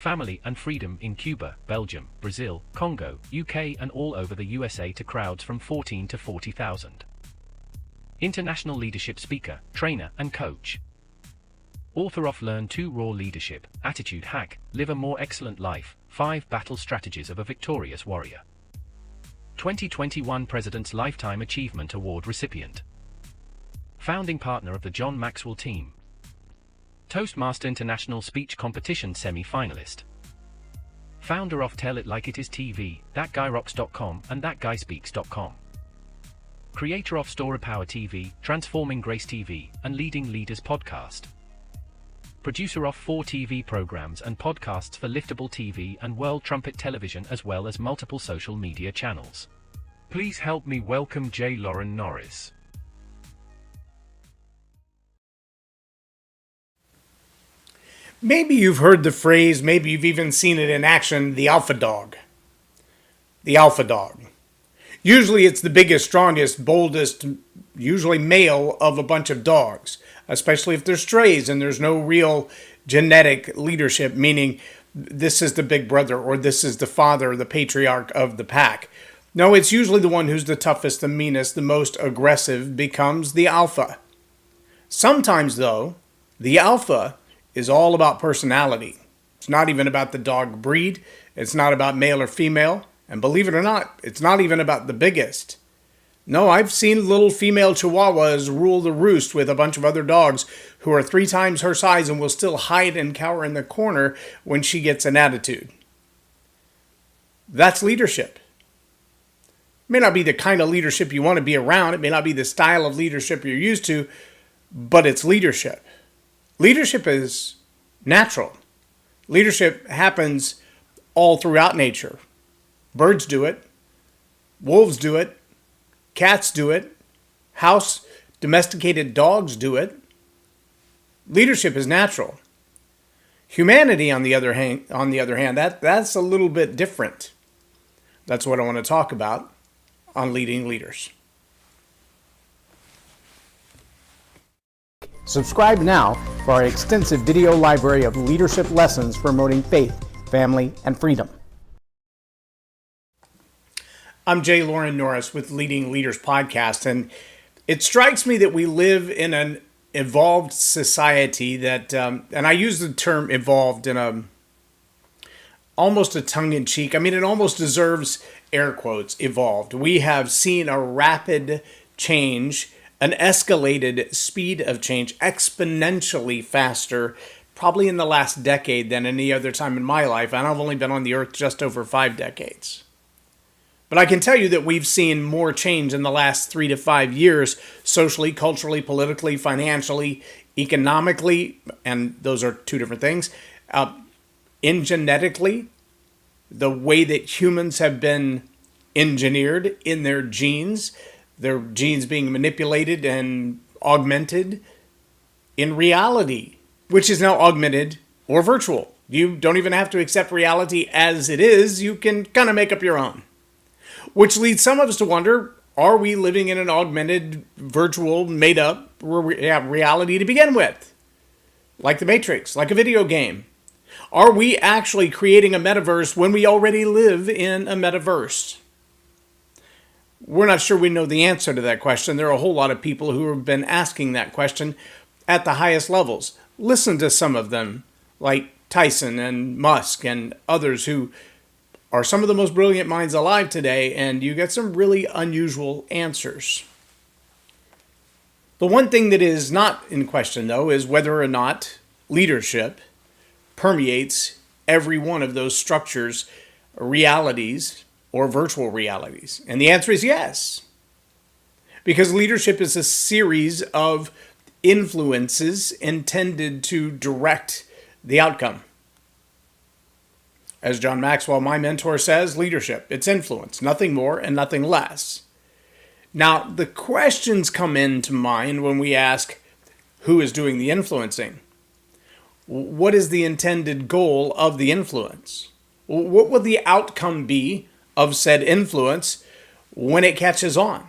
family and freedom in Cuba, Belgium, Brazil, Congo, UK and all over the USA to crowds from 14 to 40,000. International leadership speaker, trainer and coach. Author of Learn to Raw Leadership, Attitude Hack, Live a More Excellent Life, 5 Battle Strategies of a Victorious Warrior. 2021 President's Lifetime Achievement Award recipient. Founding partner of the John Maxwell team. Toastmaster International Speech Competition semi-finalist. Founder of Tell It Like It Is TV, ThatGuyRocks.com and ThatGuySpeaks.com. Creator of Story Power TV, Transforming Grace TV, and Leading Leaders Podcast. Producer of 4 TV programs and podcasts for Liftable TV and World Trumpet Television as well as multiple social media channels. Please help me welcome J. Loren Norris. Maybe you've heard the phrase, maybe you've even seen it in action, the alpha dog. The alpha dog. Usually it's the biggest, strongest, boldest, usually male of a bunch of dogs, especially if they're strays and there's no real genetic leadership, meaning this is the big brother or this is the father, the patriarch of the pack. No, it's usually the one who's the toughest, the meanest, the most aggressive becomes the alpha. Sometimes, though, the alpha is all about personality. It's not even about the dog breed. It's not about male or female. And believe it or not, it's not even about the biggest. No, I've seen little female chihuahuas rule the roost with a bunch of other dogs who are 3 times her size and will still hide and cower in the corner when she gets an attitude. That's leadership. It may not be the kind of leadership you want to be around. It may not be the style of leadership you're used to, but it's leadership. Leadership is natural. Leadership happens all throughout nature. Birds do it. Wolves do it. Cats do it. House domesticated dogs do it. Leadership is natural. Humanity, on the other hand, that's a little bit different. That's what I want to talk about on Leading Leaders. Subscribe now for our extensive video library of leadership lessons promoting faith, family, and freedom. I'm J. Loren Norris with Leading Leaders Podcast, and it strikes me that we live in an evolved society that, and I use the term evolved in almost a tongue-in-cheek. I mean, it almost deserves air quotes, evolved. We have seen a rapid change, an escalated speed of change, exponentially faster, probably in the last decade than any other time in my life. And I've only been on the earth just over 5 decades. But I can tell you that we've seen more change in the last 3 to 5 years, socially, culturally, politically, financially, economically, and those are 2 different things. In genetically, the way that humans have been engineered in their genes being manipulated and augmented in reality, which is now augmented or virtual. You don't even have to accept reality as it is. You can kind of make up your own. Which leads some of us to wonder, are we living in an augmented, virtual, made-up reality to begin with? Like the Matrix, like a video game. Are we actually creating a metaverse when we already live in a metaverse? We're not sure we know the answer to that question. There are a whole lot of people who have been asking that question at the highest levels. Listen to some of them, like Tyson and Musk and others who are some of the most brilliant minds alive today, and you get some really unusual answers. The one thing that is not in question, though, is whether or not leadership permeates every one of those structures, realities, or virtual realities. And the answer is yes. Because leadership is a series of influences intended to direct the outcome. As John Maxwell, my mentor, says, leadership, it's influence, nothing more and nothing less. Now, the questions come into mind when we ask, who is doing the influencing? What is the intended goal of the influence? What will the outcome be of said influence when it catches on?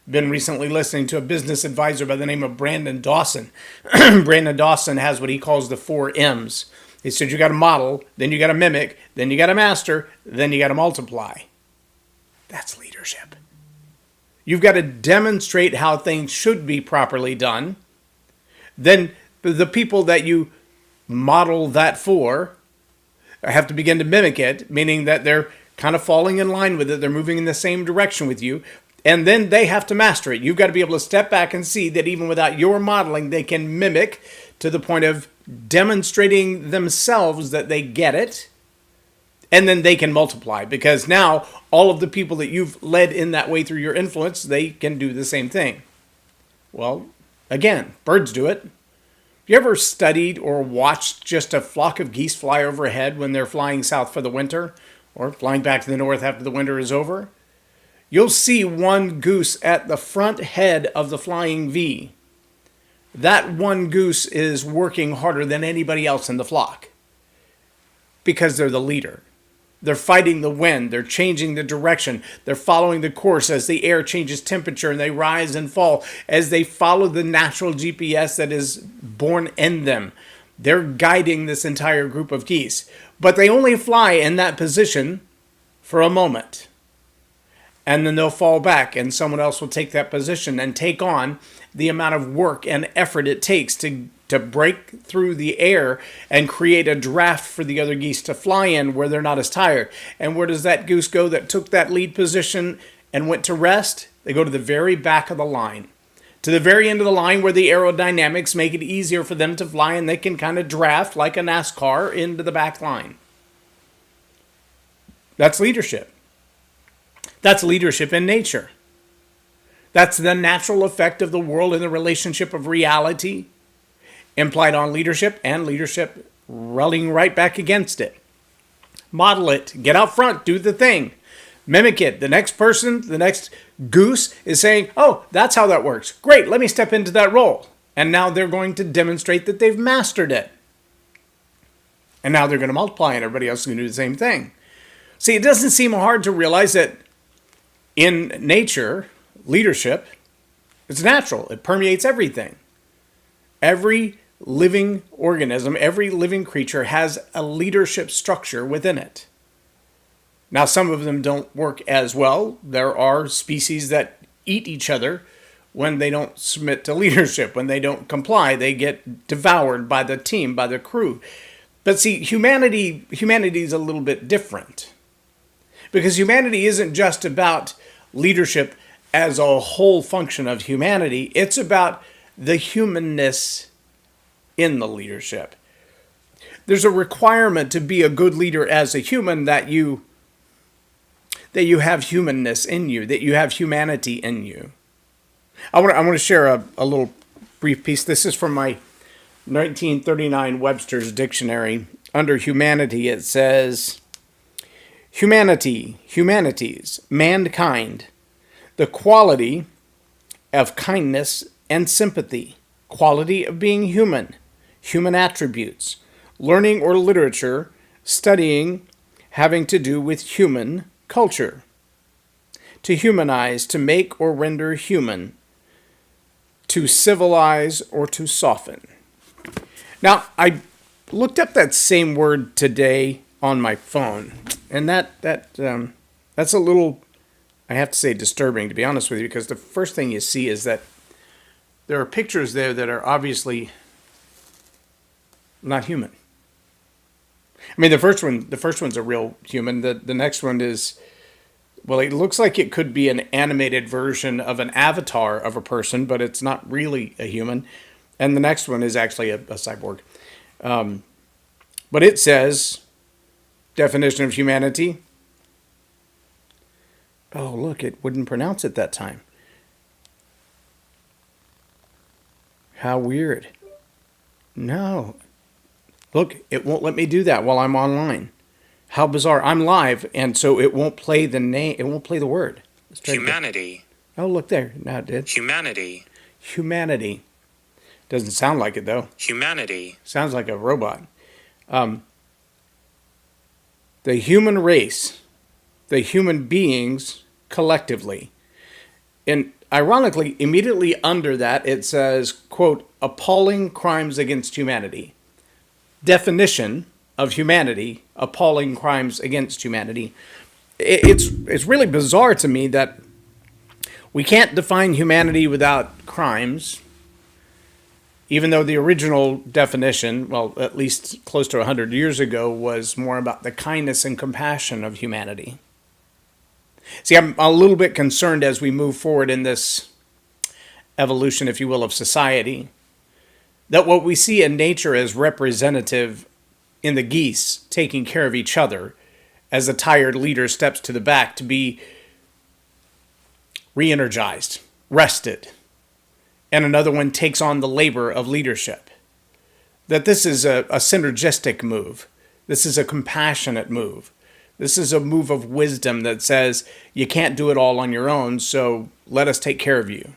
Been recently listening to a business advisor by the name of Brandon Dawson. Brandon Dawson has what he calls the 4 M's. He said you got to model, then you got to mimic, then you got to master, then you got to multiply. That's leadership. You've got to demonstrate how things should be properly done. Then the people that you model that for have to begin to mimic it, meaning that they're kind of falling in line with it. They're moving in the same direction with you. And then they have to master it. You've got to be able to step back and see that even without your modeling, they can mimic to the point of demonstrating themselves that they get it. And then they can multiply, because now all of the people that you've led in that way through your influence, they can do the same thing. Well, again, birds do it. You ever studied or watched just a flock of geese fly overhead when they're flying south for the winter, or flying back to the north after the winter is over? You'll see one goose at the front head of the flying V. That one goose is working harder than anybody else in the flock because they're the leader. They're fighting the wind. They're changing the direction. They're following the course as the air changes temperature and they rise and fall as they follow the natural GPS that is born in them. They're guiding this entire group of geese. But they only fly in that position for a moment. And then they'll fall back and someone else will take that position and take on the amount of work and effort it takes to break through the air and create a draft for the other geese to fly in where they're not as tired. And where does that goose go that took that lead position and went to rest? They go to the very back of the line, to the very end of the line where the aerodynamics make it easier for them to fly and they can kind of draft like a NASCAR into the back line. That's leadership. That's leadership in nature. That's the natural effect of the world in the relationship of reality implied on leadership, and leadership running right back against it. Model it. Get out front. Do the thing. Mimic it. The next person, the next goose is saying, oh, that's how that works. Great. Let me step into that role. And now they're going to demonstrate that they've mastered it. And now they're going to multiply and everybody else is going to do the same thing. See, it doesn't seem hard to realize that in nature, leadership, it's natural. It permeates everything. Every living organism, every living creature has a leadership structure within it. Now, some of them don't work as well. There are species that eat each other when they don't submit to leadership. When they don't comply, they get devoured by the team, by the crew. But see, humanity is a little bit different. Because humanity isn't just about leadership as a whole function of humanity. It's about the humanness in the leadership. There's a requirement to be a good leader as a human that you have humanness in you, that you have humanity in you. I want to share a little brief piece. This is from my 1939 Webster's Dictionary. Under humanity, it says, humanity, humanities, mankind, the quality of kindness and sympathy, quality of being human, human attributes, learning or literature, studying, having to do with human culture. To humanize, to make or render human, to civilize or to soften. Now, I looked up that same word today on my phone, and that's a little, I have to say, disturbing, to be honest with you, because the first thing you see is that there are pictures there that are obviously not human. I mean, the first one's a real human. The next one is, well, it looks like it could be an animated version of an avatar of a person, but it's not really a human. And the next one is actually a cyborg. But it says, definition of humanity. Oh, look, it wouldn't pronounce it that time. How weird. No. Look, it won't let me do that while I'm online. How bizarre. I'm live, and so it won't play the name. It won't play the word. Let's try Humanity. Oh, look there. Now it did. Humanity. Humanity. Doesn't sound like it, though. Humanity. Sounds like a robot. The human race. The human beings collectively. And ironically, immediately under that, it says, quote, appalling crimes against humanity. definition of humanity, appalling crimes against humanity, it's really bizarre to me that we can't define humanity without crimes, even though the original definition, well, at least close to 100 years ago, was more about the kindness and compassion of humanity. See, I'm a little bit concerned as we move forward in this evolution, if you will, of society, that what we see in nature as representative in the geese taking care of each other as the tired leader steps to the back to be re-energized, rested, and another one takes on the labor of leadership. That this is a synergistic move. This is a compassionate move. This is a move of wisdom that says you can't do it all on your own, so let us take care of you.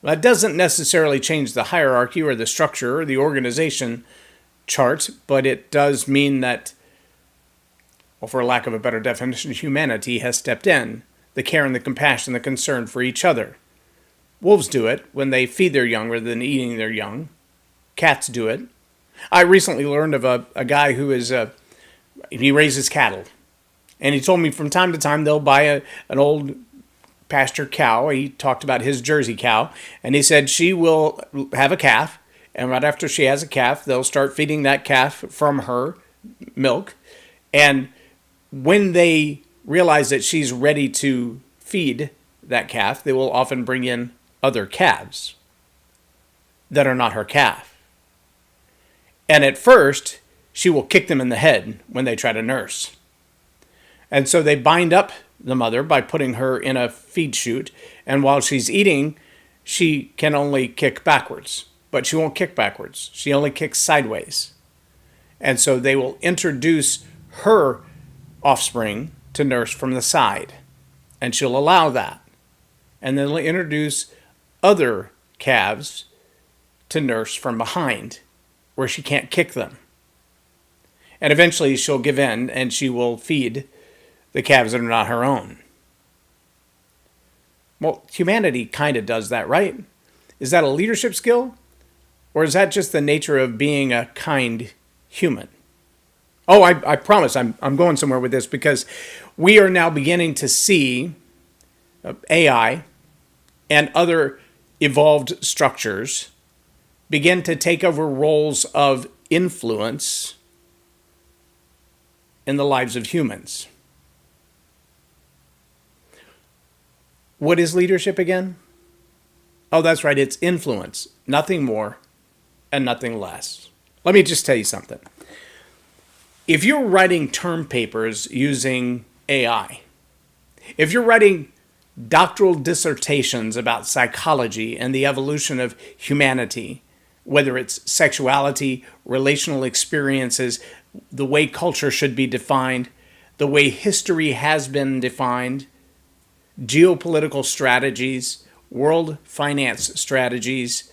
That doesn't necessarily change the hierarchy or the structure or the organization chart, but it does mean that, well, for lack of a better definition, humanity has stepped in. The care and the compassion, the concern for each other. Wolves do it when they feed their young rather than eating their young. Cats do it. I recently learned of a guy who he raises cattle. And he told me from time to time they'll buy an old pasture cow. He talked about his Jersey cow. And he said she will have a calf. And right after she has a calf, they'll start feeding that calf from her milk. And when they realize that she's ready to feed that calf, they will often bring in other calves that are not her calf. And at first, she will kick them in the head when they try to nurse. And so they bind up the mother by putting her in a feed chute, and while she's eating, she can only kick backwards. But she won't kick backwards. She only kicks sideways. And so they will introduce her offspring to nurse from the side. And she'll allow that. And then they'll introduce other calves to nurse from behind, where she can't kick them. And eventually she'll give in and she will feed the calves that are not her own. Well, humanity kind of does that, right? Is that a leadership skill? Or is that just the nature of being a kind human? Oh, I promise I'm going somewhere with this, because we are now beginning to see AI and other evolved structures begin to take over roles of influence in the lives of humans. What is leadership again? Oh, that's right, it's influence. Nothing more and nothing less. Let me just tell you something. If you're writing term papers using AI, if you're writing doctoral dissertations about psychology and the evolution of humanity, whether it's sexuality, relational experiences, the way culture should be defined, the way history has been defined, geopolitical strategies, world finance strategies,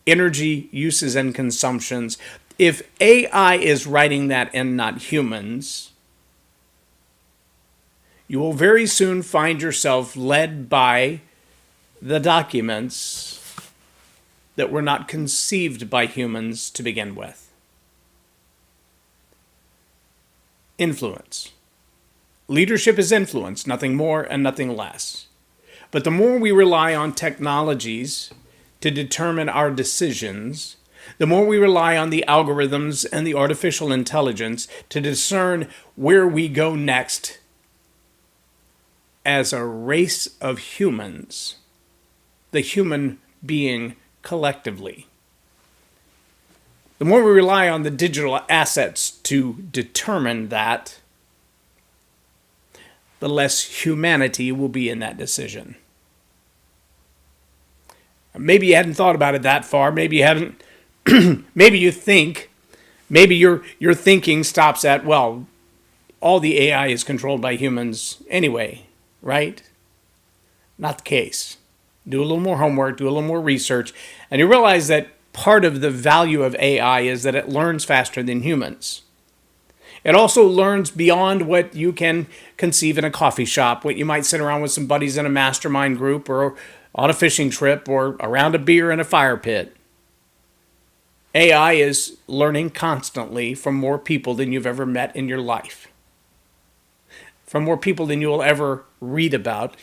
energy uses and consumptions. If AI is writing that and not humans, you will very soon find yourself led by the documents that were not conceived by humans to begin with. Influence. Leadership is influence, nothing more and nothing less. But the more we rely on technologies to determine our decisions, the more we rely on the algorithms and the artificial intelligence to discern where we go next as a race of humans, the human being collectively. The more we rely on the digital assets to determine that, the less humanity will be in that decision. Maybe you hadn't thought about it that far. Maybe you haven't. Maybe you think. Maybe your thinking stops at, well, all the AI is controlled by humans anyway, right? Not the case. Do a little more homework, do a little more research, and you realize that part of the value of AI is that it learns faster than humans. It also learns beyond what you can conceive in a coffee shop, what you might sit around with some buddies in a mastermind group or on a fishing trip or around a beer in a fire pit. AI is learning constantly from more people than you've ever met in your life, from more people than you will ever read about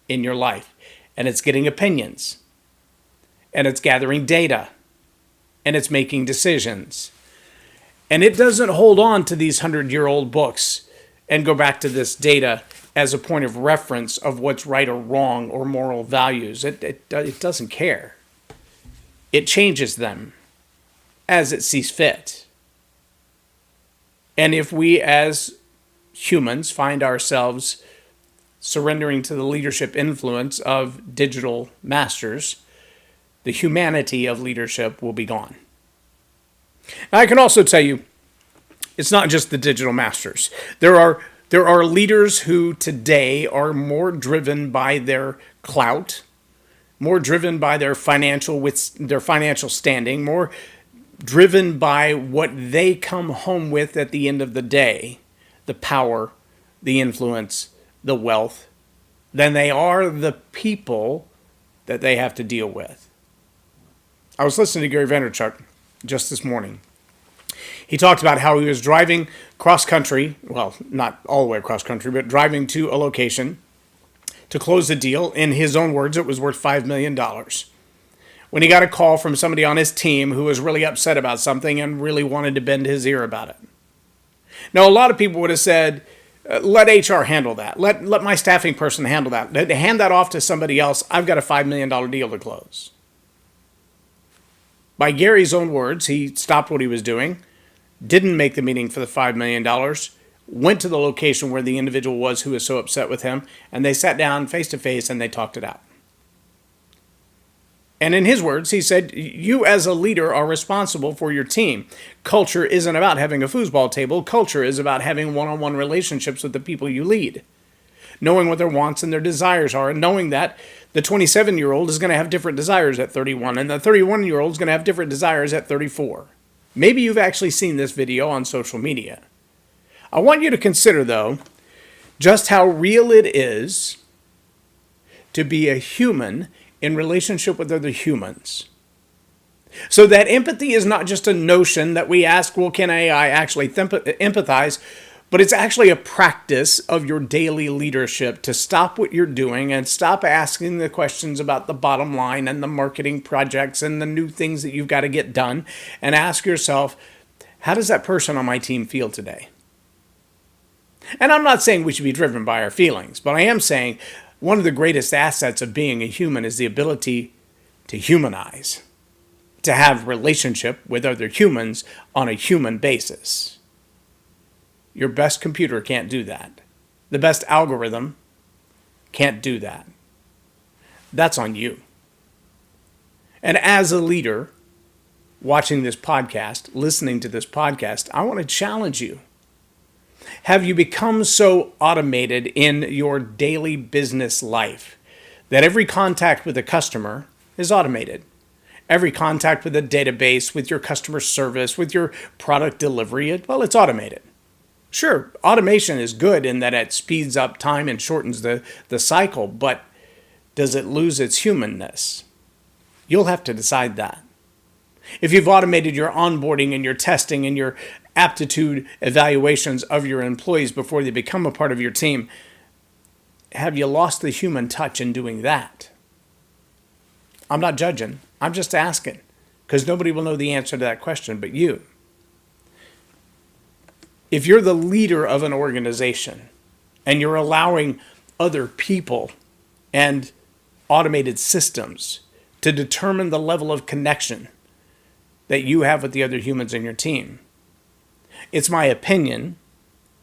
in your life. And it's getting opinions, and it's gathering data, and it's making decisions. And it doesn't hold on to these 100-year-old books and go back to this data as a point of reference of what's right or wrong or moral values. It doesn't care. It changes them as it sees fit. And if we as humans find ourselves surrendering to the leadership influence of digital masters, the humanity of leadership will be gone. Now, I can also tell you, it's not just the digital masters. There are leaders who today are more driven by their clout, more driven by their financial standing, more driven by what they come home with at the end of the day, the power, the influence, the wealth, than they are the people that they have to deal with. I was listening to Gary Vaynerchuk just this morning. He talked about how he was driving cross country, well, not all the way across country, but driving to a location to close a deal. In his own words, it was worth $5 million. When he got a call from somebody on his team who was really upset about something and really wanted to bend his ear about it. Now, a lot of people would have said, let HR handle that. Let my staffing person handle that. Hand that off to somebody else. I've got a $5 million deal to close. By Gary's own words, he stopped what he was doing, didn't make the meeting for the $5 million, went to the location where the individual was who was so upset with him, and they sat down face to face and they talked it out. And in his words, he said, you as a leader are responsible for your team. Culture isn't about having a foosball table. Culture is about having one-on-one relationships with the people you lead, knowing what their wants and their desires are, and knowing that the 27-year-old is going to have different desires at 31, and the 31-year-old is going to have different desires at 34. Maybe you've actually seen this video on social media. I want you to consider, though, just how real it is to be a human in relationship with other humans. So that empathy is not just a notion that we ask, well, can AI actually empathize? But it's actually a practice of your daily leadership to stop what you're doing and stop asking the questions about the bottom line and the marketing projects and the new things that you've got to get done, and ask yourself, how does that person on my team feel today? And I'm not saying we should be driven by our feelings, but I am saying one of the greatest assets of being a human is the ability to humanize, to have relationship with other humans on a human basis. Your best computer can't do that. The best algorithm can't do that. That's on you. And as a leader, watching this podcast, listening to this podcast, I want to challenge you. Have you become so automated in your daily business life that every contact with a customer is automated? Every contact with a database, with your customer service, with your product delivery, well, it's automated. Sure, automation is good in that it speeds up time and shortens the cycle, but does it lose its humanness? You'll have to decide that. If you've automated your onboarding and your testing and your aptitude evaluations of your employees before they become a part of your team, have you lost the human touch in doing that? I'm not judging. I'm just asking, because nobody will know the answer to that question but you. If you're the leader of an organization and you're allowing other people and automated systems to determine the level of connection that you have with the other humans in your team, it's my opinion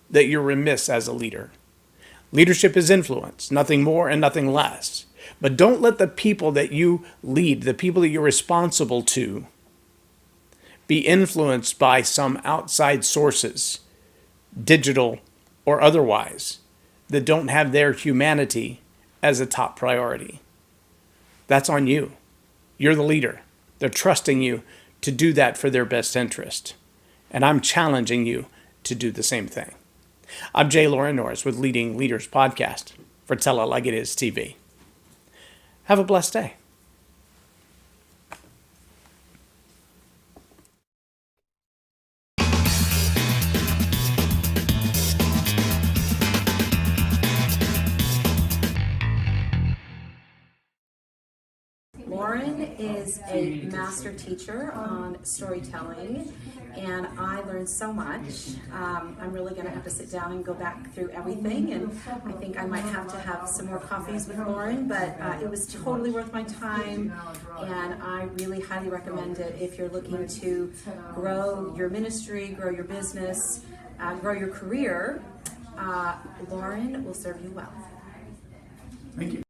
that you're remiss as a leader. Leadership is influence, nothing more and nothing less. But don't let the people that you lead, the people that you're responsible to, be influenced by some outside sources, digital or otherwise, that don't have their humanity as a top priority. That's on you. You're the leader. They're trusting you to do that for their best interest. And I'm challenging you to do the same thing. I'm Loren Norris with Leading Leaders Podcast for Tell It Like It Is TV. Have a blessed day. Loren is a master teacher on storytelling, and I learned so much. I'm really going to have to sit down and go back through everything, and I think I might have to have some more coffees with Loren, but it was totally worth my time, and I really highly recommend it if you're looking to grow your ministry, grow your business, grow your career. Loren will serve you well. Thank you.